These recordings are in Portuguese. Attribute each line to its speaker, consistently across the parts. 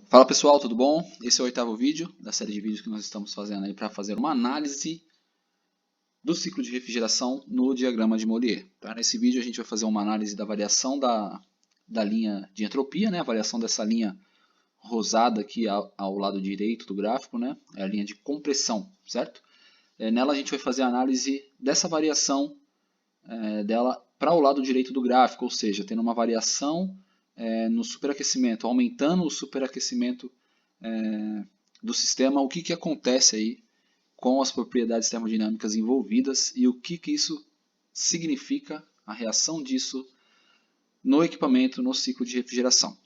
Speaker 1: Fala pessoal, tudo bom? Esse é o oitavo vídeo da série de vídeos que nós estamos fazendo aí para fazer uma análise do ciclo de refrigeração no diagrama de Mollier. Tá? Nesse vídeo a gente vai fazer uma análise da variação da linha de entropia, né? A variação dessa linha rosada aqui ao lado direito do gráfico, né? É a linha de compressão, certo? Nela a gente vai fazer a análise dessa variação dela para o lado direito do gráfico, ou seja, tendo uma variação no superaquecimento, aumentando o superaquecimento do sistema, o que acontece aí com as propriedades termodinâmicas envolvidas e o que isso significa, a reação disso no equipamento, no ciclo de refrigeração.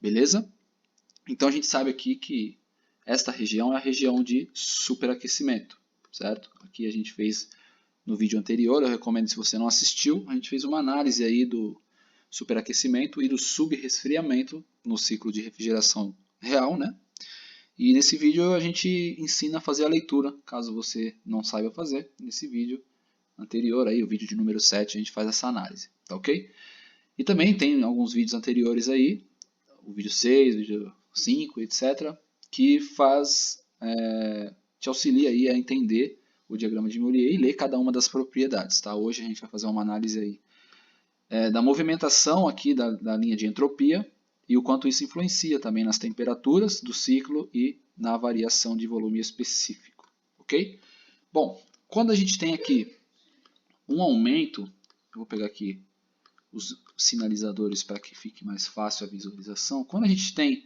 Speaker 1: Beleza? Então a gente sabe aqui que esta região é a região de superaquecimento, certo? Aqui a gente fez no vídeo anterior, eu recomendo se você não assistiu, a gente fez uma análise aí do superaquecimento e do subresfriamento no ciclo de refrigeração real, né? E nesse vídeo a gente ensina a fazer a leitura, caso você não saiba fazer. Nesse vídeo anterior, aí, o vídeo de número 7, a gente faz essa análise, tá ok? E também tem alguns vídeos anteriores aí, o vídeo 6, o vídeo 5, etc., que te auxilia aí a entender o diagrama de Mollier e ler cada uma das propriedades, tá? Hoje a gente vai fazer uma análise aí da movimentação aqui da linha de entropia e o quanto isso influencia também nas temperaturas do ciclo e na variação de volume específico, ok? Bom, quando a gente tem aqui um aumento, eu vou pegar aqui os sinalizadores para que fique mais fácil a visualização. Quando a gente tem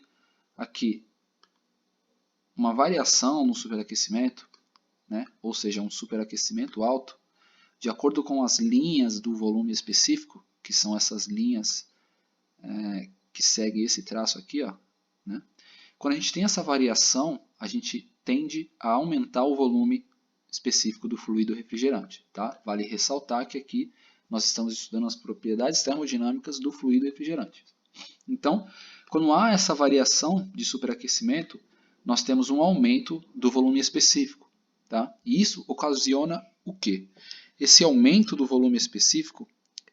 Speaker 1: aqui uma variação no superaquecimento, né, ou seja, um superaquecimento alto, de acordo com as linhas do volume específico, que são essas linhas que seguem esse traço aqui, ó, né? Quando a gente tem essa variação, a gente tende a aumentar o volume específico do fluido refrigerante. Tá? Vale ressaltar que aqui nós estamos estudando as propriedades termodinâmicas do fluido refrigerante. Então, quando há essa variação de superaquecimento, nós temos um aumento do volume específico. Tá? E isso ocasiona o quê? Esse aumento do volume específico,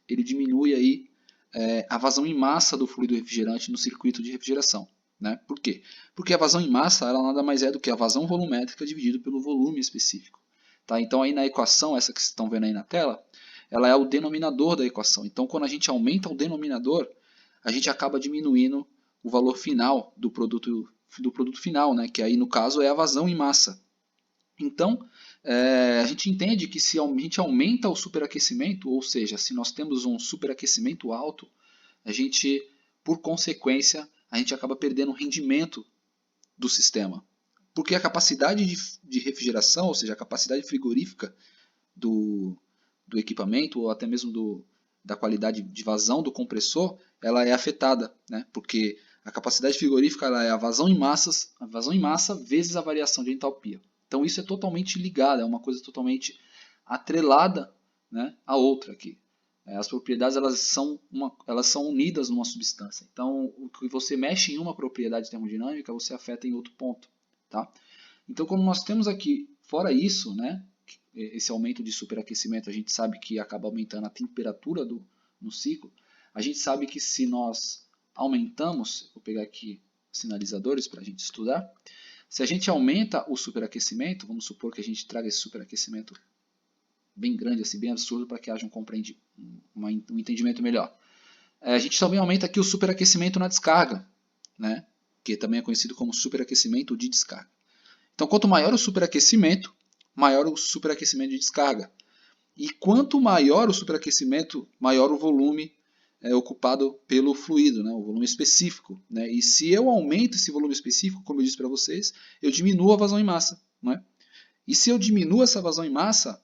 Speaker 1: ele diminui aí, a vazão em massa do fluido refrigerante no circuito de refrigeração. Né? Por quê? Porque a vazão em massa ela nada mais é do que a vazão volumétrica dividido pelo volume específico. Tá? Então aí na equação, essa que vocês estão vendo aí na tela, ela é o denominador da equação. Então quando a gente aumenta o denominador, a gente acaba diminuindo o valor final do produto final, né? Que aí no caso é a vazão em massa. Então, a gente entende que se a gente aumenta o superaquecimento, ou seja, se nós temos um superaquecimento alto, a gente, por consequência, a gente acaba perdendo o rendimento do sistema. Porque a capacidade de refrigeração, ou seja, a capacidade frigorífica do equipamento, ou até mesmo da qualidade de vazão do compressor, ela é afetada, né? Porque a capacidade frigorífica ela é a vazão em massa vezes a variação de entalpia. Então isso é totalmente ligado, é uma coisa totalmente atrelada, né, à outra aqui. As propriedades elas são unidas numa substância. Então o que você mexe em uma propriedade termodinâmica, você afeta em outro ponto. Tá? Então quando nós temos aqui, fora isso, né, esse aumento de superaquecimento, a gente sabe que acaba aumentando a temperatura no ciclo. A gente sabe que se nós aumentamos, vou pegar aqui sinalizadores para a gente estudar, se a gente aumenta o superaquecimento, vamos supor que a gente traga esse superaquecimento bem grande, assim, bem absurdo, para que haja um entendimento melhor. A gente também aumenta aqui o superaquecimento na descarga, né? Que também é conhecido como superaquecimento de descarga. Então, quanto maior o superaquecimento, maior o superaquecimento de descarga. E quanto maior o superaquecimento, maior o volume ocupado pelo fluido, né, o volume específico. Né? E se eu aumento esse volume específico, como eu disse para vocês, eu diminuo a vazão em massa. Né? E se eu diminuo essa vazão em massa,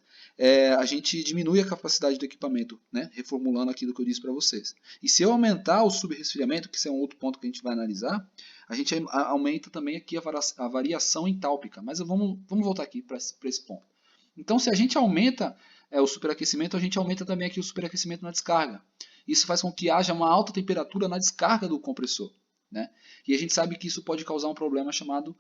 Speaker 1: a gente diminui a capacidade do equipamento, né? Reformulando aquilo que eu disse para vocês. E se eu aumentar o subresfriamento, que esse é um outro ponto que a gente vai analisar, a gente aumenta também aqui a variação entálpica. Mas vamos voltar aqui para esse ponto. Então, se a gente aumenta o superaquecimento, a gente aumenta também aqui o superaquecimento na descarga. Isso faz com que haja uma alta temperatura na descarga do compressor. Né? E a gente sabe que isso pode causar um problema chamado...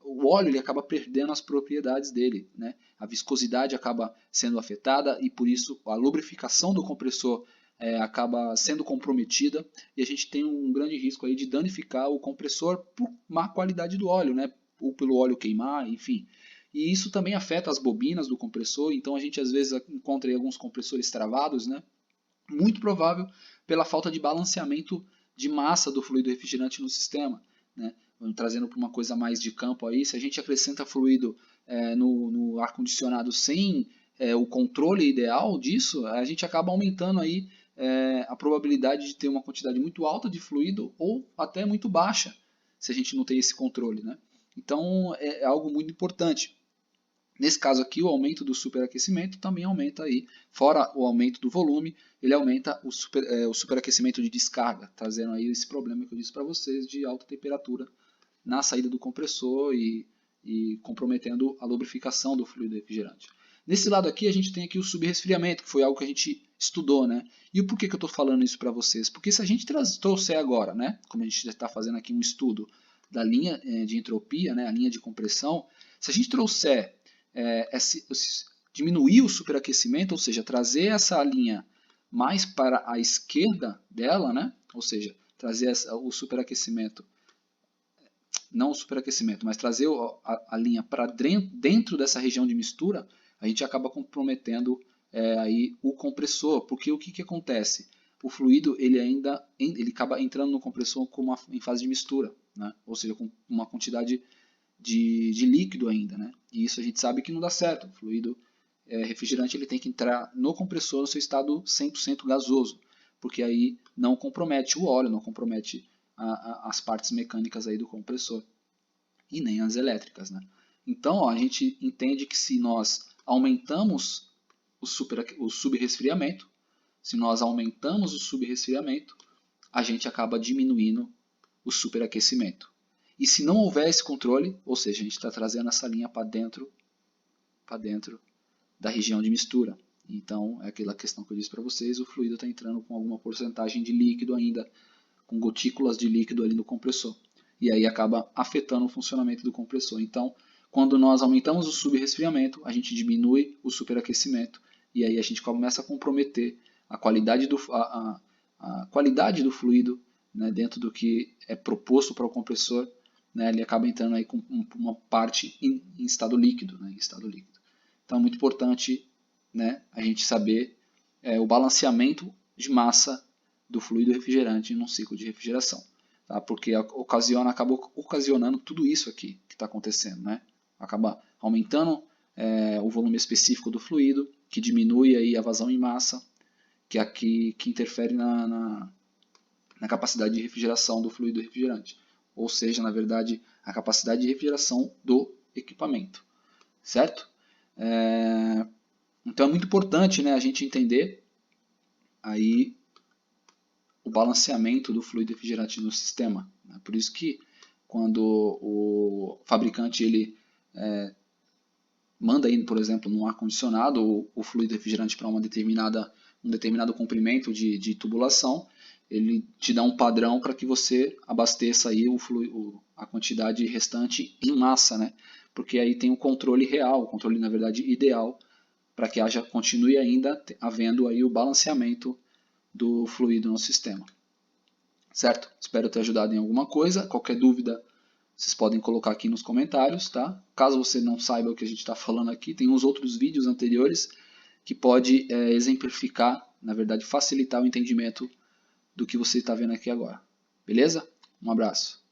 Speaker 1: o óleo ele acaba perdendo as propriedades dele. Né? A viscosidade acaba sendo afetada e, por isso, a lubrificação do compressor acaba sendo comprometida e a gente tem um grande risco aí de danificar o compressor por má qualidade do óleo, né? Ou pelo óleo queimar, enfim. E isso também afeta as bobinas do compressor, então a gente às vezes encontra aí alguns compressores travados, né? Muito provável pela falta de balanceamento de massa do fluido refrigerante no sistema, né? Trazendo para uma coisa mais de campo aí, se a gente acrescenta fluido no ar-condicionado sem o controle ideal disso, a gente acaba aumentando aí a probabilidade de ter uma quantidade muito alta de fluido ou até muito baixa, se a gente não tem esse controle, né? Então é algo muito importante. Nesse caso aqui, o aumento do superaquecimento também aumenta aí, fora o aumento do volume, ele aumenta o superaquecimento de descarga, trazendo aí esse problema que eu disse para vocês de alta temperatura na saída do compressor e comprometendo a lubrificação do fluido refrigerante. Nesse lado aqui, a gente tem aqui o subresfriamento, que foi algo que a gente estudou, né? E por que eu estou falando isso para vocês? Porque se a gente trouxer agora, né, como a gente já está fazendo aqui um estudo da linha de entropia, né, a linha de compressão, se a gente trouxer diminuir o superaquecimento, ou seja, trazer essa linha mais para a esquerda dela, né? Ou seja, trazer o superaquecimento, não o superaquecimento, mas trazer a linha para dentro dessa região de mistura, a gente acaba comprometendo aí o compressor, porque o que acontece? O fluido ele acaba entrando no compressor em fase de mistura, né? Ou seja, com uma quantidade de líquido ainda, né? E isso a gente sabe que não dá certo. O fluido refrigerante ele tem que entrar no compressor no seu estado 100% gasoso, porque aí não compromete o óleo, não compromete as partes mecânicas aí do compressor e nem as elétricas, né? Então, ó, a gente entende que se nós aumentamos o subresfriamento, a gente acaba diminuindo o superaquecimento. E se não houver esse controle, ou seja, a gente está trazendo essa linha para dentro da região de mistura. Então, é aquela questão que eu disse para vocês, o fluido está entrando com alguma porcentagem de líquido ainda, com gotículas de líquido ali no compressor. E aí acaba afetando o funcionamento do compressor. Então, quando nós aumentamos o subresfriamento, a gente diminui o superaquecimento e aí a gente começa a comprometer a qualidade do fluido, né, dentro do que é proposto para o compressor, né, ele acaba entrando aí com uma parte em estado líquido, né, Então é muito importante, né, a gente saber o balanceamento de massa do fluido refrigerante num ciclo de refrigeração, tá? Porque acaba ocasionando tudo isso aqui que está acontecendo, né? Acaba aumentando o volume específico do fluido, que diminui aí a vazão em massa, que interfere na capacidade de refrigeração do fluido refrigerante, ou seja, na verdade, a capacidade de refrigeração do equipamento, certo? Então é muito importante, né, a gente entender aí o balanceamento do fluido refrigerante no sistema, né? Por isso que quando o fabricante ele manda aí, por exemplo, num ar-condicionado o fluido refrigerante para um determinado comprimento de tubulação, ele te dá um padrão para que você abasteça aí a quantidade restante em massa, né? Porque aí tem o controle real, o controle na verdade ideal, para que continue ainda havendo aí o balanceamento do fluido no sistema. Certo? Espero ter ajudado em alguma coisa. Qualquer dúvida, vocês podem colocar aqui nos comentários, tá? Caso você não saiba o que a gente está falando aqui, tem uns outros vídeos anteriores que pode exemplificar, na verdade, facilitar o entendimento do que você está vendo aqui agora. Beleza? Um abraço.